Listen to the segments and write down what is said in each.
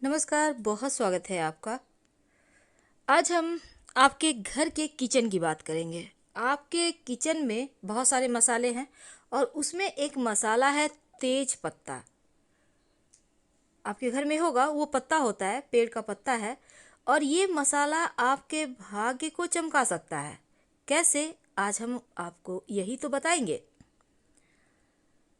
नमस्कार, बहुत स्वागत है आपका। आज हम आपके घर के किचन की बात करेंगे। आपके किचन में बहुत सारे मसाले हैं और उसमें एक मसाला है तेज पत्ता। आपके घर में होगा, वो पत्ता होता है, पेड़ का पत्ता है और ये मसाला आपके भाग्य को चमका सकता है। कैसे? आज हम आपको यही तो बताएंगे।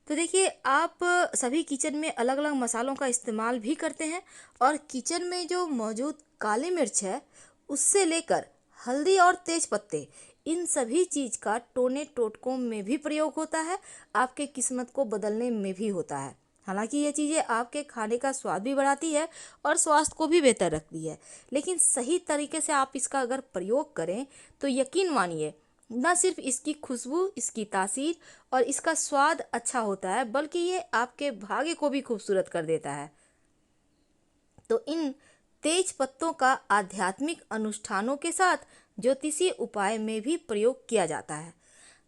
तो देखिए, आप सभी किचन में अलग अलग मसालों का इस्तेमाल भी करते हैं और किचन में जो मौजूद काली मिर्च है उससे लेकर हल्दी और तेज पत्ते, इन सभी चीज़ का टोने टोटकों में भी प्रयोग होता है, आपके किस्मत को बदलने में भी होता है। हालांकि ये चीज़ें आपके खाने का स्वाद भी बढ़ाती है और स्वास्थ्य को भी बेहतर रखती है, लेकिन सही तरीके से आप इसका अगर प्रयोग करें तो यकीन मानिए, न सिर्फ इसकी खुशबू, इसकी तासीर और इसका स्वाद अच्छा होता है, बल्कि ये आपके भाग्य को भी खूबसूरत कर देता है। तो इन तेज पत्तों का आध्यात्मिक अनुष्ठानों के साथ ज्योतिषीय उपाय में भी प्रयोग किया जाता है।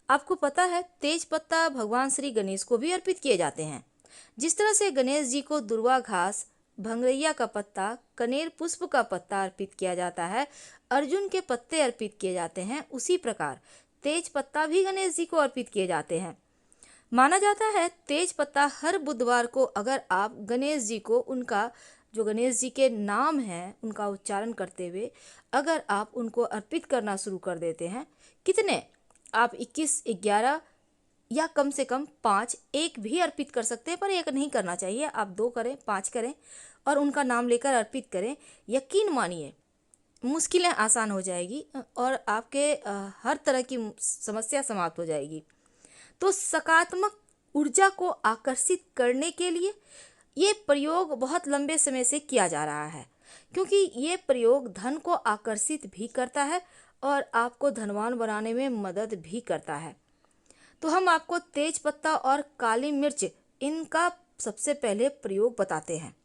आपको पता है, तेज पत्ता भगवान श्री गणेश को भी अर्पित किए जाते हैं। जिस तरह से गणेश जी को दुर्वा घास, भंगरैया का पत्ता, कनेर पुष्प का पत्ता अर्पित किया जाता है, अर्जुन के पत्ते अर्पित किए जाते हैं, उसी प्रकार तेज पत्ता भी गणेश जी को अर्पित किए जाते हैं। माना जाता है तेज पत्ता हर बुधवार को अगर आप गणेश जी को उनका जो गणेश जी के नाम है उनका उच्चारण करते हुए अगर आप उनको अर्पित करना शुरू कर देते हैं, कितने आप 21, 11 या कम से कम 5, एक भी अर्पित कर सकते हैं, पर एक नहीं करना चाहिए। आप 2 करें, 5 करें और उनका नाम लेकर अर्पित करें। यकीन मानिए, मुश्किलें आसान हो जाएगी और आपके हर तरह की समस्या समाप्त हो जाएगी। तो सकारात्मक ऊर्जा को आकर्षित करने के लिए ये प्रयोग बहुत लंबे समय से किया जा रहा है, क्योंकि ये प्रयोग धन को आकर्षित भी करता है और आपको धनवान बनाने में मदद भी करता है। तो हम आपको तेज पत्ता और काली मिर्च, इनका सबसे पहले प्रयोग बताते हैं।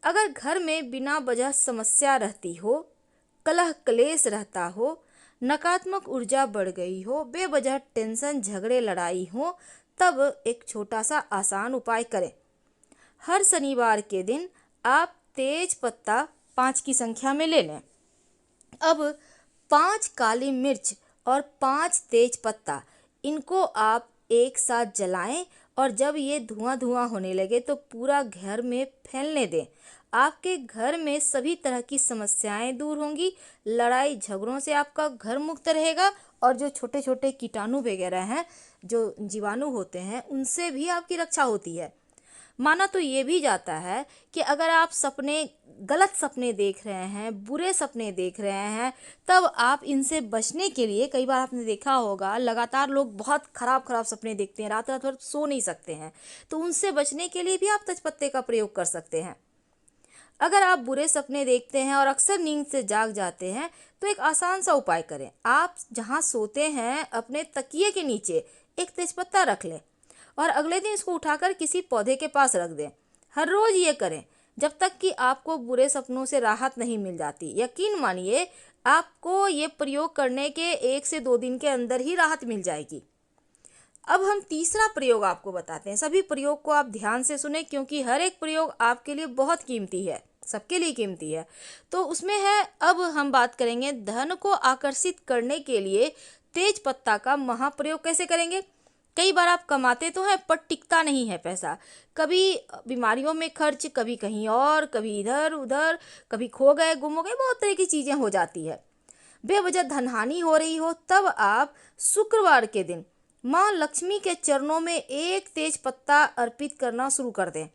अगर घर में बिना वजह समस्या रहती हो, कलह क्लेश रहता हो, नकारात्मक ऊर्जा बढ़ गई हो, बेवजह टेंशन, झगड़े, लड़ाई हो, तब एक छोटा सा आसान उपाय करें। हर शनिवार के दिन आप तेज पत्ता 5 की संख्या में ले लें। अब 5 काली मिर्च और 5 तेज पत्ता, इनको आप एक साथ जलाएं और जब ये धुआं धुआं होने लगे तो पूरा घर में फैलने दें। आपके घर में सभी तरह की समस्याएं दूर होंगी, लड़ाई झगड़ों से आपका घर मुक्त रहेगा और जो छोटे छोटे कीटाणु वगैरह हैं, जो जीवाणु होते हैं, उनसे भी आपकी रक्षा होती है। माना तो ये भी जाता है कि अगर आप गलत सपने देख रहे हैं, बुरे सपने देख रहे हैं, तब आप इनसे बचने के लिए, कई बार आपने देखा होगा लगातार लोग बहुत खराब खराब सपने देखते हैं, रात रात भर सो नहीं सकते हैं, तो उनसे बचने के लिए भी आप तेजपत्ते का प्रयोग कर सकते हैं। अगर आप बुरे सपने देखते हैं और अक्सर नींद से जाग जाते हैं, तो एक आसान सा उपाय करें। आप जहां सोते हैं अपने तकिए के नीचे एक तेजपत्ता रख लें और अगले दिन इसको उठाकर किसी पौधे के पास रख दें। हर रोज ये करें जब तक कि आपको बुरे सपनों से राहत नहीं मिल जाती। यकीन मानिए, आपको ये प्रयोग करने के 1 से 2 दिन के अंदर ही राहत मिल जाएगी। अब हम तीसरा प्रयोग आपको बताते हैं। सभी प्रयोग को आप ध्यान से सुने, क्योंकि हर एक प्रयोग आपके लिए बहुत कीमती है, सबके लिए कीमती है। तो उसमें है, अब हम बात करेंगे धन को आकर्षित करने के लिए तेज पत्ता का महाप्रयोग कैसे करेंगे। कई बार आप कमाते तो हैं पर टिकता नहीं है पैसा, कभी बीमारियों में खर्च, कभी कहीं और, कभी इधर उधर, कभी खो गए, गुम हो गए, बहुत तरह की चीज़ें हो जाती है, बेवजह धनहानि हो रही हो, तब आप शुक्रवार के दिन माँ लक्ष्मी के चरणों में एक तेज पत्ता अर्पित करना शुरू कर दें।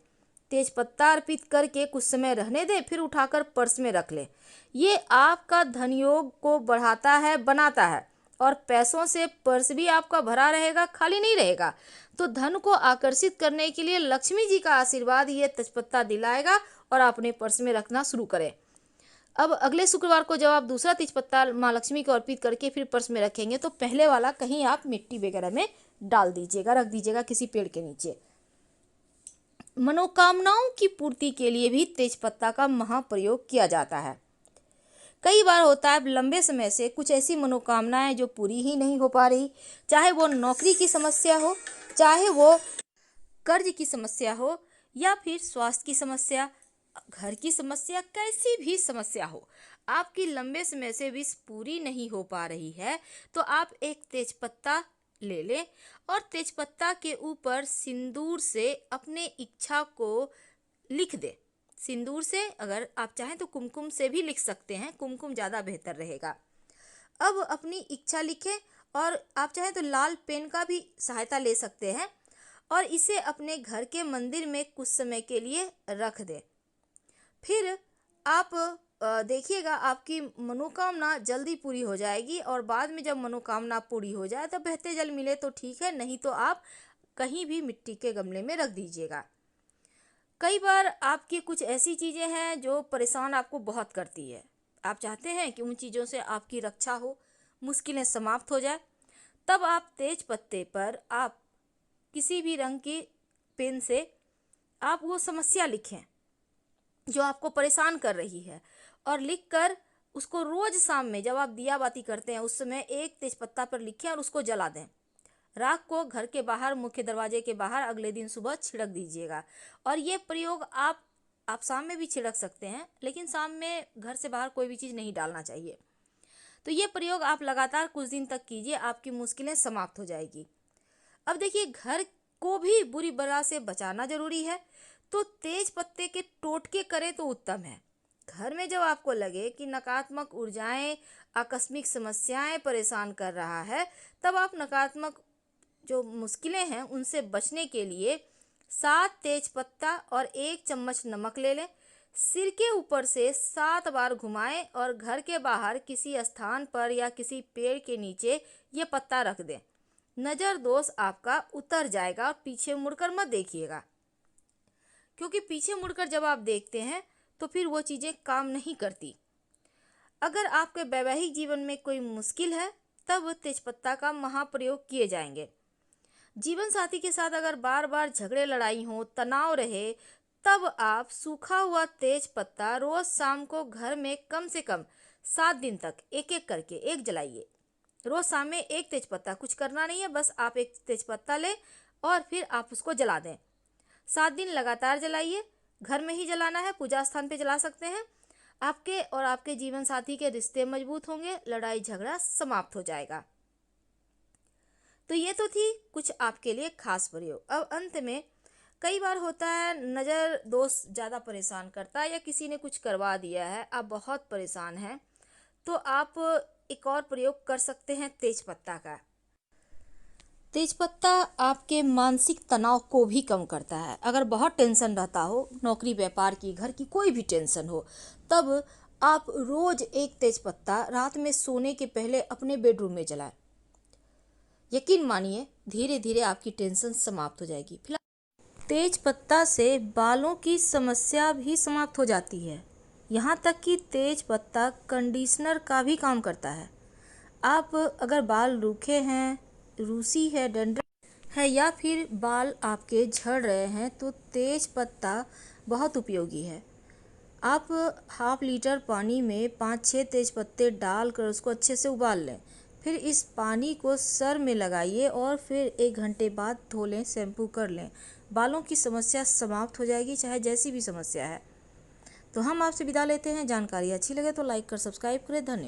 तेज पत्ता अर्पित करके कुछ समय रहने दें, फिर उठाकर पर्स में रख लें। ये आपका धन योग को बढ़ाता है, बनाता है और पैसों से पर्स भी आपका भरा रहेगा, खाली नहीं रहेगा। तो धन को आकर्षित करने के लिए लक्ष्मी जी का आशीर्वाद ये तेजपत्ता दिलाएगा और आप अपने पर्स में रखना शुरू करें। अब अगले शुक्रवार को जब आप दूसरा तेजपत्ता माँ लक्ष्मी को अर्पित करके फिर पर्स में रखेंगे, तो पहले वाला कहीं आप मिट्टी वगैरह में डाल दीजिएगा, रख दीजिएगा किसी पेड़ के नीचे। मनोकामनाओं की पूर्ति के लिए भी तेजपत्ता का महाप्रयोग किया जाता है। कई बार होता है लंबे समय से कुछ ऐसी मनोकामनाएं जो पूरी ही नहीं हो पा रही, चाहे वो नौकरी की समस्या हो, चाहे वो कर्ज की समस्या हो, या फिर स्वास्थ्य की समस्या, घर की समस्या कैसी भी समस्या हो, आपकी लंबे समय से विश पूरी नहीं हो पा रही है, तो आप एक तेजपत्ता ले लें और तेजपत्ता के ऊपर सिंदूर से अपने इच्छा को लिख दें। सिंदूर से, अगर आप चाहें तो कुमकुम से भी लिख सकते हैं, कुमकुम ज़्यादा बेहतर रहेगा। अब अपनी इच्छा लिखें और आप चाहें तो लाल पेन का भी सहायता ले सकते हैं और इसे अपने घर के मंदिर में कुछ समय के लिए रख दें। फिर आप देखिएगा आपकी मनोकामना जल्दी पूरी हो जाएगी और बाद में जब मनोकामना पूरी हो जाए तो बहते जल मिले तो ठीक है, नहीं तो आप कहीं भी मिट्टी के गमले में रख दीजिएगा। कई बार आपकी कुछ ऐसी चीज़ें हैं जो परेशान आपको बहुत करती है, आप चाहते हैं कि उन चीज़ों से आपकी रक्षा हो, मुश्किलें समाप्त हो जाए, तब आप तेज पत्ते पर आप किसी भी रंग की पेन से आप वो समस्या लिखें जो आपको परेशान कर रही है और लिखकर उसको रोज शाम में जब आप दिया बाती करते हैं उस समय एक तेजपत्ता पर लिखें और उसको जला दें। राख को घर के बाहर, मुख्य दरवाजे के बाहर अगले दिन सुबह छिड़क दीजिएगा। और ये प्रयोग आप शाम में भी छिड़क सकते हैं, लेकिन शाम में घर से बाहर कोई भी चीज़ नहीं डालना चाहिए। तो ये प्रयोग आप लगातार कुछ दिन तक कीजिए, आपकी मुश्किलें समाप्त हो जाएगी। अब देखिए, घर को भी बुरी बला से बचाना जरूरी है, तो तेज पत्ते के टोटके करें तो उत्तम है। घर में जब आपको लगे कि नकारात्मक ऊर्जाएं, आकस्मिक समस्याएं परेशान कर रहा है, तब आप नकारात्मक जो मुश्किलें हैं उनसे बचने के लिए 7 तेज पत्ता और 1 चम्मच नमक ले लें। सिर के ऊपर से 7 बार घुमाएं और घर के बाहर किसी स्थान पर या किसी पेड़ के नीचे ये पत्ता रख दें। नज़र दोष आपका उतर जाएगा और पीछे मुड़कर मत देखिएगा, क्योंकि पीछे मुड़कर जब आप देखते हैं तो फिर वो चीज़ें काम नहीं करती। अगर आपके वैवाहिक जीवन में कोई मुश्किल है, तब तेजपत्ता का महाप्रयोग किए जाएंगे। जीवन साथी के साथ अगर बार बार झगड़े लड़ाई हो, तनाव रहे, तब आप सूखा हुआ तेज पत्ता रोज शाम को घर में कम से कम 7 दिन तक एक एक करके एक जलाइए। रोज शाम में एक तेजपत्ता, कुछ करना नहीं है, बस आप एक तेजपत्ता लें और फिर आप उसको जला दें। 7 दिन लगातार जलाइए, घर में ही जलाना है, पूजा स्थान पे जला सकते हैं। आपके और आपके जीवन साथी के रिश्ते मजबूत होंगे, लड़ाई झगड़ा समाप्त हो जाएगा। तो ये तो थी कुछ आपके लिए खास प्रयोग। अब अंत में, कई बार होता है नज़र दोष ज़्यादा परेशान करता है या किसी ने कुछ करवा दिया है, आप बहुत परेशान हैं, तो आप एक और प्रयोग कर सकते हैं तेजपत्ता का। तेजपत्ता आपके मानसिक तनाव को भी कम करता है। अगर बहुत टेंशन रहता हो, नौकरी व्यापार की, घर की कोई भी टेंशन हो, तब आप रोज एक तेजपत्ता रात में सोने के पहले अपने बेडरूम में जलाएं। यकीन मानिए, धीरे धीरे आपकी टेंशन समाप्त हो जाएगी। फिलहाल तेज पत्ता से बालों की समस्या भी समाप्त हो जाती है। यहाँ तक कि तेज पत्ता कंडीशनर का भी काम करता है। आप अगर बाल रूखे हैं, रूसी है, डंडर है या फिर बाल आपके झड़ रहे हैं, तो तेज पत्ता बहुत उपयोगी है। आप ½ लीटर पानी में 5-6 तेज पत्ते डालकर उसको अच्छे से उबाल लें। फिर इस पानी को सर में लगाइए और फिर 1 घंटे बाद धो लें, शैम्पू कर लें। बालों की समस्या समाप्त हो जाएगी, चाहे जैसी भी समस्या है। तो हम आपसे विदा लेते हैं। जानकारी अच्छी लगे तो लाइक कर सब्सक्राइब करें। धन्यवाद।